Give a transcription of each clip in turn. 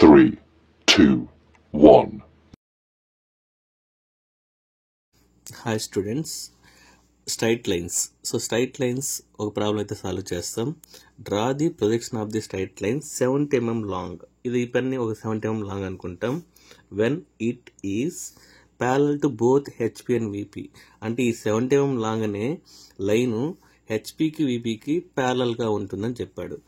3, 2, 1. Hi students, straight lines. So straight lines ఒక problem అయితే solve చేస్తాం. Draw the projection of the straight line 70 mm long. ఇది ఈ పెన్ని ఒక 70 mm లాంగ్ అనుకుంటాం. When it is parallel to both HP and VP. అంటే ఈ 70 mm long అనే లైను హెచ్పికి విపికి ప్యారలల్గా ఉంటుందని చెప్పాడు.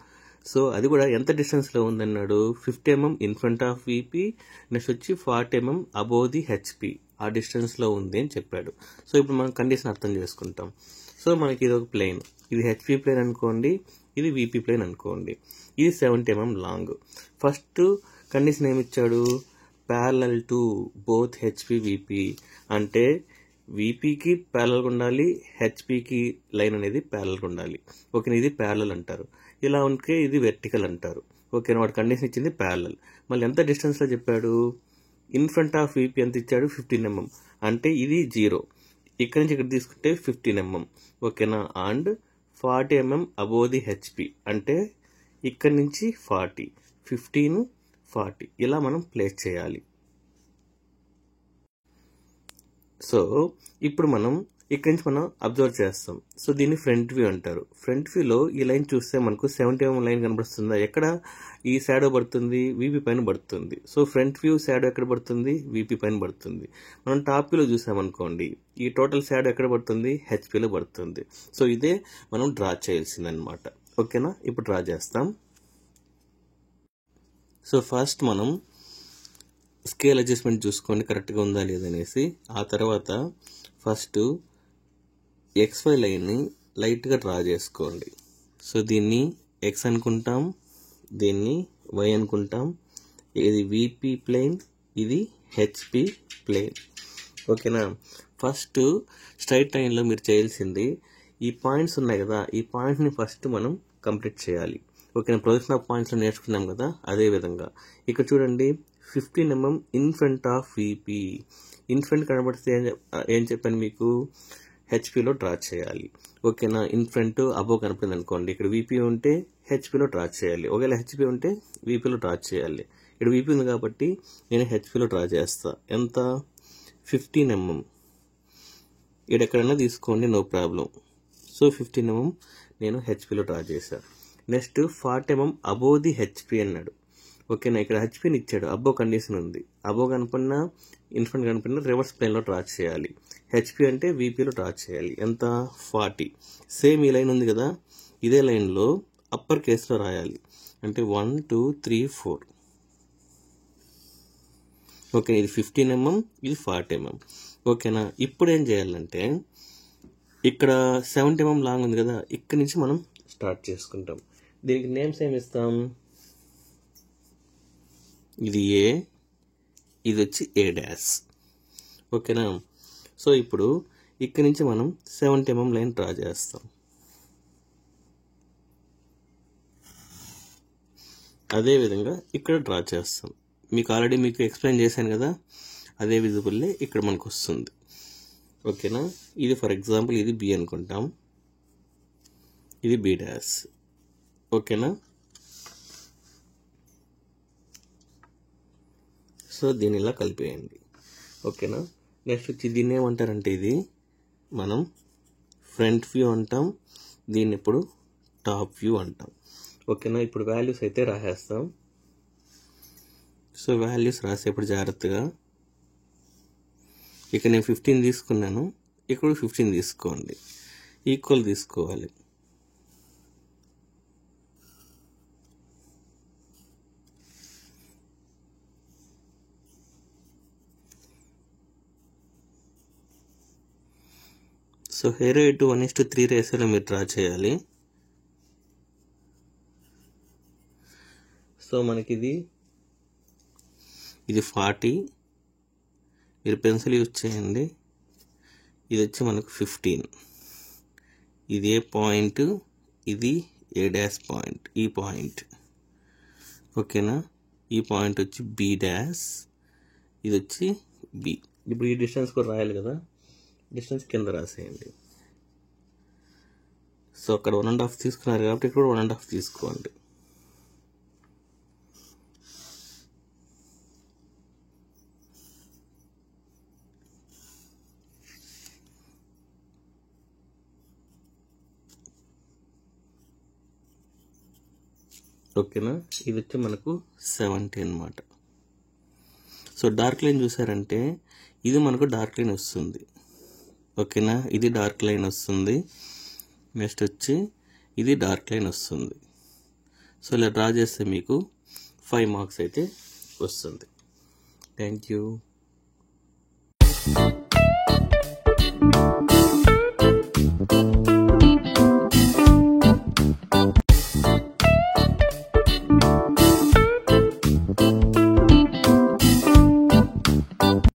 సో అది కూడా ఎంత డిస్టెన్స్లో ఉందన్నాడు, 50 mm in front of VP, next వచ్చి 40 mm అబోవ్ ది హెచ్పి, ఆ డిస్టెన్స్లో ఉంది అని చెప్పాడు. సో ఇప్పుడు మనం కండిషన్ అర్థం చేసుకుంటాం. సో మనకి ఇది ఒక ప్లేన్, ఇది హెచ్పి ప్లేన్ అనుకోండి, ఇది విపి ప్లేన్ అనుకోండి, ఇది 70 mm లాంగ్. ఫస్ట్ కండిషన్ ఏమిచ్చాడు, parallel to both HP VP, అంటే విపికి ప్యారలల్గా ఉండాలి, హెచ్పికి లైన్ అనేది ప్యారలల్గా ఉండాలి. ఓకే, ఇది ప్యారలల్ అంటారు. ఇలా ఉంటే ఇది వెర్టికల్ అంటారు. ఓకే, వాడు కండిషన్ ఇచ్చింది ప్యారలల్. మళ్ళీ ఎంత డిస్టెన్స్లో చెప్పాడు, ఇన్ ఫ్రంట్ ఆఫ్ విపి ఎంత ఇచ్చాడు, 15 mm, అంటే ఇది 0. ఇక్కడ నుంచి ఇక్కడ తీసుకుంటే 15 mm. ఓకేనా, and 40 mm above the HP, అంటే ఇక్కడ నుంచి 40, 15, 40 ఇలా మనం ప్లేస్ చేయాలి. సో ఇప్పుడు మనం ఇక్కడి నుంచి మనం అబ్జర్వ్ చేస్తాం. సో దీన్ని ఫ్రంట్ వ్యూ అంటారు. ఫ్రంట్ వ్యూలో ఈ లైన్ చూస్తే మనకు 70 mm లైన్ కనబడుతుందా, ఎక్కడ ఈ షాడో పడుతుంది, విపి పైన పడుతుంది. సో ఫ్రంట్ వ్యూ షాడో ఎక్కడ పడుతుంది, విపి పైన పడుతుంది. మనం టాప్ వ్యూలో చూసామనుకోండి, ఈ టోటల్ షాడో ఎక్కడ పడుతుంది, హెచ్పిలో పడుతుంది. సో ఇదే మనం డ్రా చేయాల్సిందనమాట. ఓకేనా, ఇప్పుడు డ్రా చేస్తాం. సో ఫస్ట్ మనం స్కేల్ అడ్జస్ట్మెంట్ చూసుకోండి కరెక్ట్గా ఉందా లేదనేసి. ఆ తర్వాత ఫస్ట్ XY లైన్ని లైట్గా డ్రా చేసుకోండి. సో దీన్ని X అనుకుంటాం, దీన్ని Y అనుకుంటాం. ఇది విపి ప్లేన్, ఇది హెచ్పి ప్లేన్. ఓకేనా, ఫస్ట్ స్ట్రైట్ లైన్లో మీరు చేయాల్సింది, ఈ పాయింట్స్ ఉన్నాయి కదా, ఈ పాయింట్ని ఫస్ట్ మనం కంప్లీట్ చేయాలి. ఓకేనా, ప్రొజెక్షన్ ఆఫ్ పాయింట్స్లో నేర్చుకున్నాం కదా, అదే విధంగా ఇక్కడ చూడండి, 15 mm in front of VP. In front కనబడితే ఏం చెప్పాను మీకు, హెచ్పిలో డ్రా చేయాలి. ఓకేనా, ఇన్ ఫ్రంట్ అబోవ్ కనపడింది అనుకోండి, ఇక్కడ విపి ఉంటే హెచ్పిలో డ్రా చేయాలి. ఒకవేళ హెచ్పి ఉంటే విపిలో డ్రా చేయాలి. ఇక్కడ విపి ఉంది కాబట్టి నేను హెచ్పిలో డ్రా చేస్తా. ఎంత, 15 mm. ఇక్కడ ఎక్కడైనా తీసుకోండి, నో ప్రాబ్లం. సో 15 mm నేను హెచ్పిలో డ్రా చేశాను. Next 40 mm above the HP అన్నాడు. ఓకేనా, ఇక్కడ హెచ్పిని ఇచ్చాడు, అబోవ్ కండిషన్ ఉంది. అబోవ్ కనుకున్నా, ఇన్ఫ్రంట్ కనుకున్నా రివర్స్ ప్లేన్లో డ్రా చేయాలి. హెచ్పి అంటే విపిలో డ్రా చేయాలి. ఎంత, 40. సేమ్ ఈ లైన్ ఉంది కదా, ఇదే లైన్లో అప్పర్ కేసులో రాయాలి. అంటే 1, 2, 3, 4. ఓకే, ఇది 15 mm, ఇది 40 mm. ఓకేనా, ఇప్పుడు ఏం చేయాలంటే, ఇక్కడ 70 mm లాంగ్ ఉంది కదా, ఇక్కడ నుంచి మనం స్టార్ట్ చేసుకుంటాం. దీనికి నేమ్స్ ఏమి ఇస్తాం, ఇది ఏ, ఇది వచ్చి ఏ డాష్. ఓకేనా, సో ఇప్పుడు ఇక్కడి నుంచి మనం 70 mm లైన్ డ్రా చేస్తాం. అదేవిధంగా ఇక్కడ డ్రా చేస్తాం. మీకు ఆల్రెడీ మీకు ఎక్స్ప్లెయిన్ చేశాను కదా, అదే విజిబుల్లే ఇక్కడ మనకు వస్తుంది. ఓకేనా, ఇది ఫర్ ఎగ్జాంపుల్ ఇది బి అనుకుంటాం, ఇది బి డాష్. ఓకేనా, సో దీన్ని ఇలా కలిపేయండి. ఓకేనా, నెక్స్ట్ వచ్చి దీన్ని ఏమంటారంటే, ఇది మనం ఫ్రంట్ వ్యూ అంటాం, దీన్ని ఇప్పుడు టాప్ వ్యూ అంటాం. ఓకేనా, ఇప్పుడు వాల్యూస్ అయితే రాసేస్తాం. సో వాల్యూస్ రాసేప్పుడు జాగ్రత్తగా, ఇక్కడ నేను 15 తీసుకున్నాను, ఇక్కడ 15 తీసుకోండి, ఈక్వల్ తీసుకోవాలి. సో హెయిర్ 1:3 రేషియోలో మీరు డ్రా చేయాలి. సో మనకి ఇది 40, మీరు పెన్సిల్ యూజ్ చేయండి. ఇది వచ్చి మనకు 15, ఇది ఏ పాయింట్, ఇది ఏ డాష్ పాయింట్, ఈ పాయింట్. ఓకేనా, ఈ పాయింట్ వచ్చి బి డాష్, ఇది వచ్చి బి. ఇప్పుడు ఈ డిస్టెన్స్ కూడా రాయాలి కదా, డిస్టెన్స్ కింద రాసేయండి. సో అక్కడ 1.5 తీసుకున్నారు కాబట్టి ఇక్కడ 1.5 తీసుకోండి. ఓకేనా. ఇది వచ్చి మనకు 70 అన్నమాట. సో డార్క్ లైన్ చూసారంటే ఇది మనకు డార్క్ లైన్ వస్తుంది. ఓకేనా, ఇది డార్క్ లైన్ వస్తుంది. నెక్స్ట్ వచ్చి ఇది డార్క్ లైన్ వస్తుంది. సో ఇలా డ్రా చేస్తే మీకు 5 మార్క్స్ అయితే వస్తుంది. Thank you.